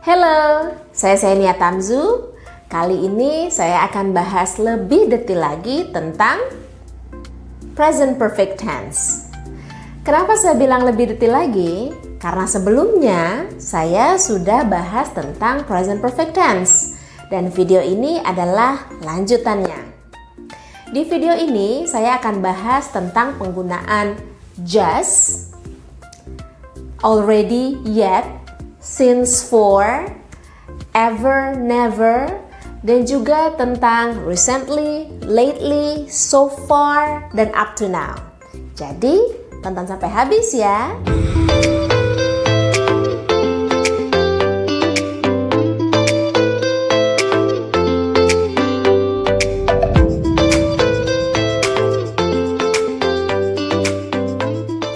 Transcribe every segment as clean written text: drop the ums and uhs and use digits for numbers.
Halo, saya Xenia Tamzu. Kali ini saya akan bahas lebih detail lagi tentang present perfect tense. Kenapa saya bilang lebih detail lagi? Karena sebelumnya saya sudah bahas tentang present perfect tense dan video ini adalah lanjutannya. Di video ini saya akan bahas tentang penggunaan just, already, yet, since, for, ever, never, dan juga tentang recently, lately, so far, dan up to now. Jadi, tonton sampai habis ya.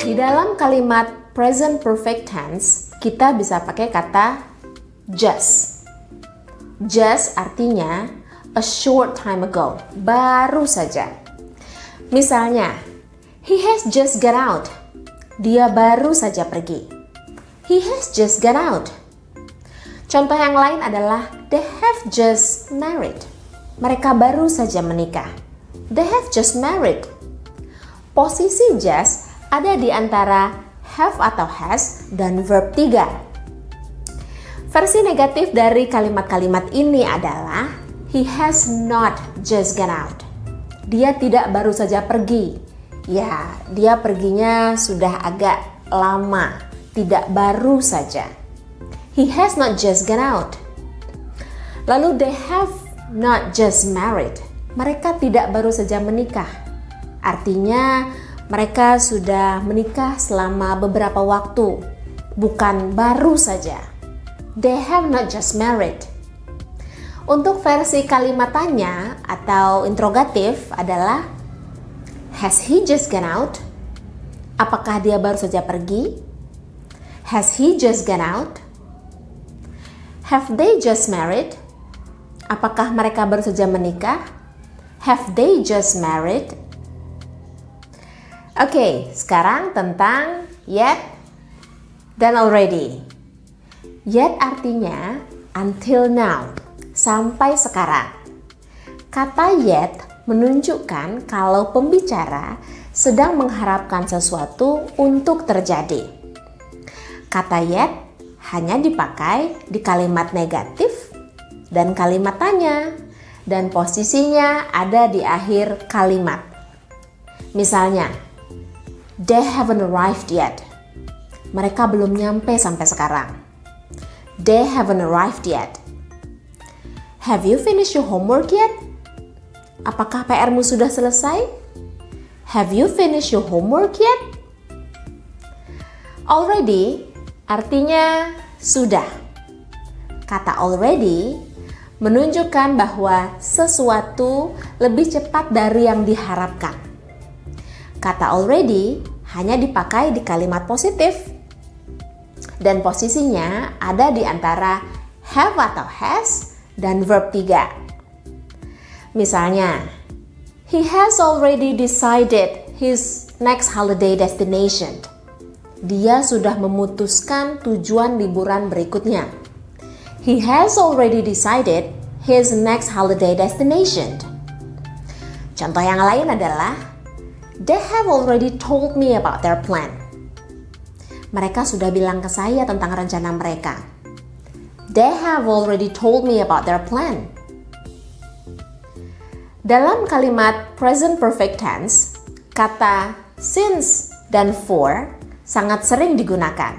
Di dalam kalimat present perfect tense, kita bisa pakai kata just. Just artinya a short time ago, baru saja. Misalnya, he has just got out. Dia baru saja pergi. He has just got out. Contoh yang lain adalah they have just married. Mereka baru saja menikah. They have just married. Posisi just ada di antara have atau has dan verb 3. Versi negatif dari kalimat-kalimat ini adalah he has not just gone out. Dia tidak baru saja pergi. Ya, dia perginya sudah agak lama, tidak baru saja. He has not just gone out. Lalu they have not just married. Mereka tidak baru saja menikah. Artinya mereka sudah menikah selama beberapa waktu, bukan baru saja. They have not just married. Untuk versi kalimat tanya atau interrogatif adalah has he just gone out? Apakah dia baru saja pergi? Has he just gone out? Have they just married? Apakah mereka baru saja menikah? Have they just married? Oke, sekarang tentang yet dan already. Yet artinya until now, sampai sekarang. Kata yet menunjukkan kalau pembicara sedang mengharapkan sesuatu untuk terjadi. Kata yet hanya dipakai di kalimat negatif dan kalimat tanya, dan posisinya ada di akhir kalimat. Misalnya, they haven't arrived yet. Mereka belum nyampe sampai sekarang. They haven't arrived yet. Have you finished your homework yet? Apakah PR-mu sudah selesai? Have you finished your homework yet? Already artinya sudah. Kata already menunjukkan bahwa sesuatu lebih cepat dari yang diharapkan. Kata already hanya dipakai di kalimat positif dan posisinya ada di antara have atau has dan verb 3. Misalnya, he has already decided his next holiday destination. Dia sudah memutuskan tujuan liburan berikutnya. He has already decided his next holiday destination. Contoh yang lain adalah they have already told me about their plan. Mereka sudah bilang ke saya tentang rencana mereka. They have already told me about their plan. Dalam kalimat present perfect tense, kata since dan for sangat sering digunakan.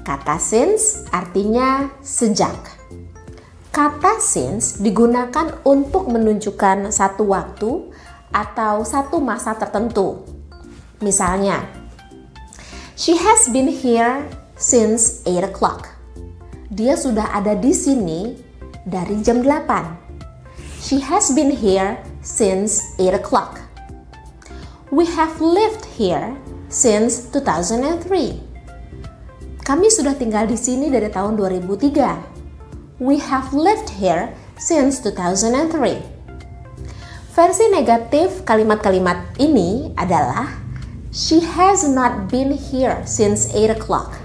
Kata since artinya sejak. Kata since digunakan untuk menunjukkan satu waktu atau satu masa tertentu. Misalnya, she has been here since 8 o'clock. Dia sudah ada di sini dari jam 8. She has been here since 8 o'clock. We have lived here since 2003. Kami sudah tinggal di sini dari tahun 2003. We have lived here since 2003. Versi negatif kalimat-kalimat ini adalah she has not been here since 8 o'clock.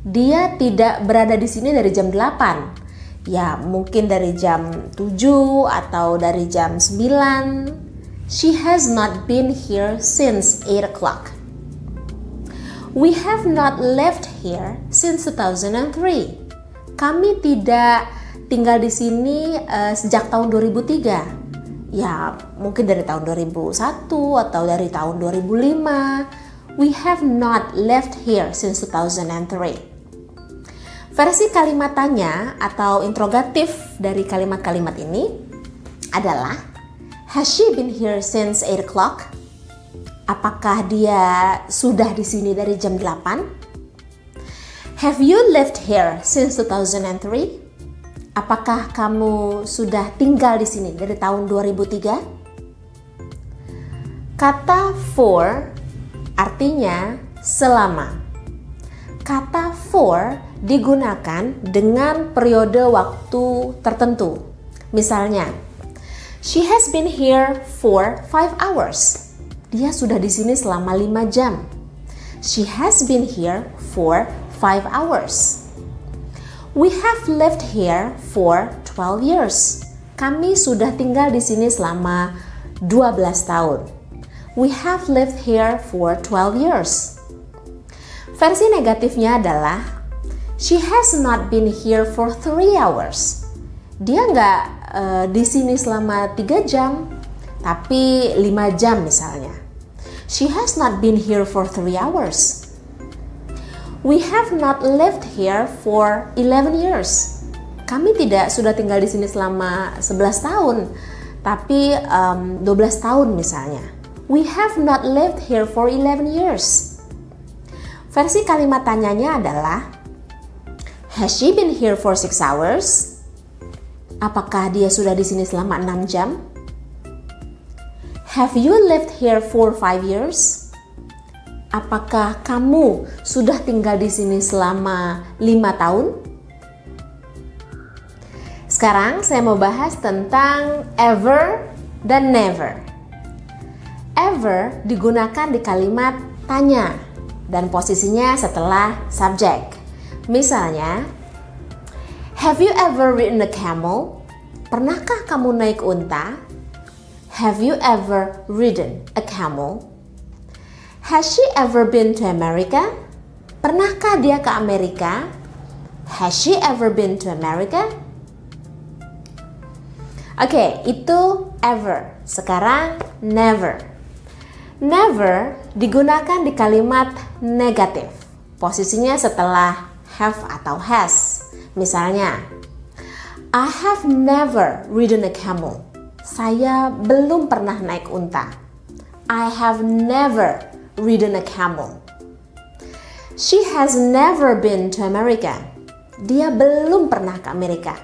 Dia tidak berada di sini dari jam 8. Ya, mungkin dari jam 7 atau dari jam 9. She has not been here since 8 o'clock. We have not left here since 2003. Kami tidak tinggal di sini sejak tahun 2003. Ya, mungkin dari tahun 2001 atau dari tahun 2005. We have not left here since 2003. Versi kalimat tanya atau interrogatif dari kalimat-kalimat ini adalah, has she been here since 8 o'clock? Apakah dia sudah di sini dari jam 8? Have you lived here since 2003? Apakah kamu sudah tinggal di sini dari tahun 2003? Kata for artinya selama. Kata for digunakan dengan periode waktu tertentu. Misalnya, she has been here for 5 hours. Dia sudah di sini selama 5 jam. She has been here for 5 hours. We have lived here for 12 years. Kami sudah tinggal di sini selama 12 tahun. We have lived here for 12 years. Versi negatifnya adalah, she has not been here for 3 hours. Dia nggak di sini selama 3 jam, tapi 5 jam misalnya. She has not been here for 3 hours. We have not lived here for 11 years. Kami tidak sudah tinggal di sini selama 11 tahun, tapi 12 tahun misalnya. We have not lived here for 11 years. Versi kalimat tanyanya adalah, has she been here for 6 hours? Apakah dia sudah di sini selama 6 jam? Have you lived here for 5 years? Apakah kamu sudah tinggal di sini selama 5 tahun? Sekarang saya mau bahas tentang ever dan never. Ever digunakan di kalimat tanya dan posisinya setelah subjek. Misalnya, have you ever ridden a camel? Pernahkah kamu naik unta? Have you ever ridden a camel? Has she ever been to America? Pernahkah dia ke Amerika? Has she ever been to America? Oke, itu ever. Sekarang never. Never digunakan di kalimat negatif. Posisinya setelah have atau has. Misalnya, I have never ridden a camel. Saya belum pernah naik unta. I have never ridden a camel. She has never been to America. Dia belum pernah ke Amerika.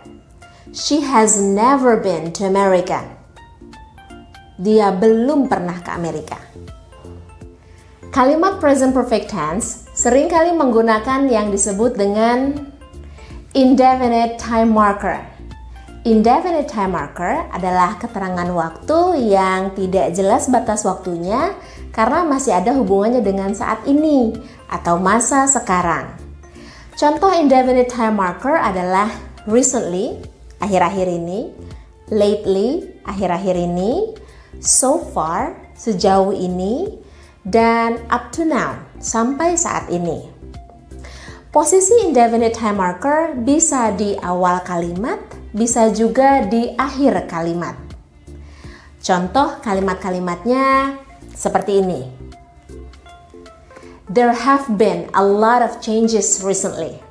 She has never been to America. Dia belum pernah ke Amerika. Kalimat present perfect tense seringkali menggunakan yang disebut dengan indefinite time marker. Indefinite time marker adalah keterangan waktu yang tidak jelas batas waktunya karena masih ada hubungannya dengan saat ini atau masa sekarang. Contoh indefinite time marker adalah recently, akhir-akhir ini, lately, akhir-akhir ini, so far, sejauh ini, dan up to now, sampai saat ini. Posisi indefinite time marker bisa di awal kalimat, bisa juga di akhir kalimat. Contoh kalimat-kalimatnya seperti ini. There have been a lot of changes recently.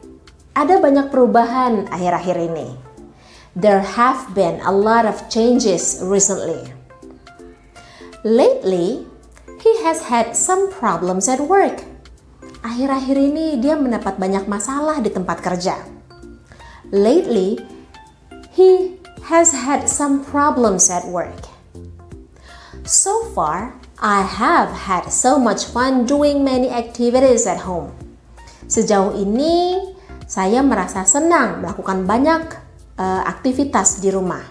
Ada banyak perubahan akhir-akhir ini. There have been a lot of changes recently. Lately, he has had some problems at work. Akhir-akhir ini dia mendapat banyak masalah di tempat kerja. Lately, he has had some problems at work. So far, I have had so much fun doing many activities at home. Sejauh ini, saya merasa senang melakukan banyak aktivitas di rumah.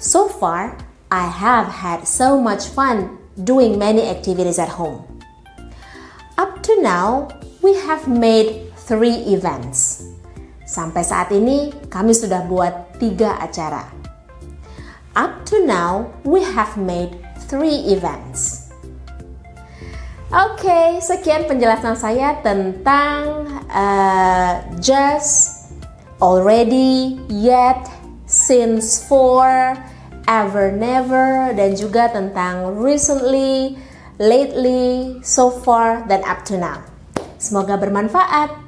So far, I have had so much fun doing many activities at home. Up to now, we have made 3 events. Sampai saat ini kami sudah buat 3 acara. Up to now, we have made 3 events. Oke, sekian penjelasan saya tentang just, already, yet, since for, ever, never, dan juga tentang recently, lately, so far, dan up to now. Semoga bermanfaat.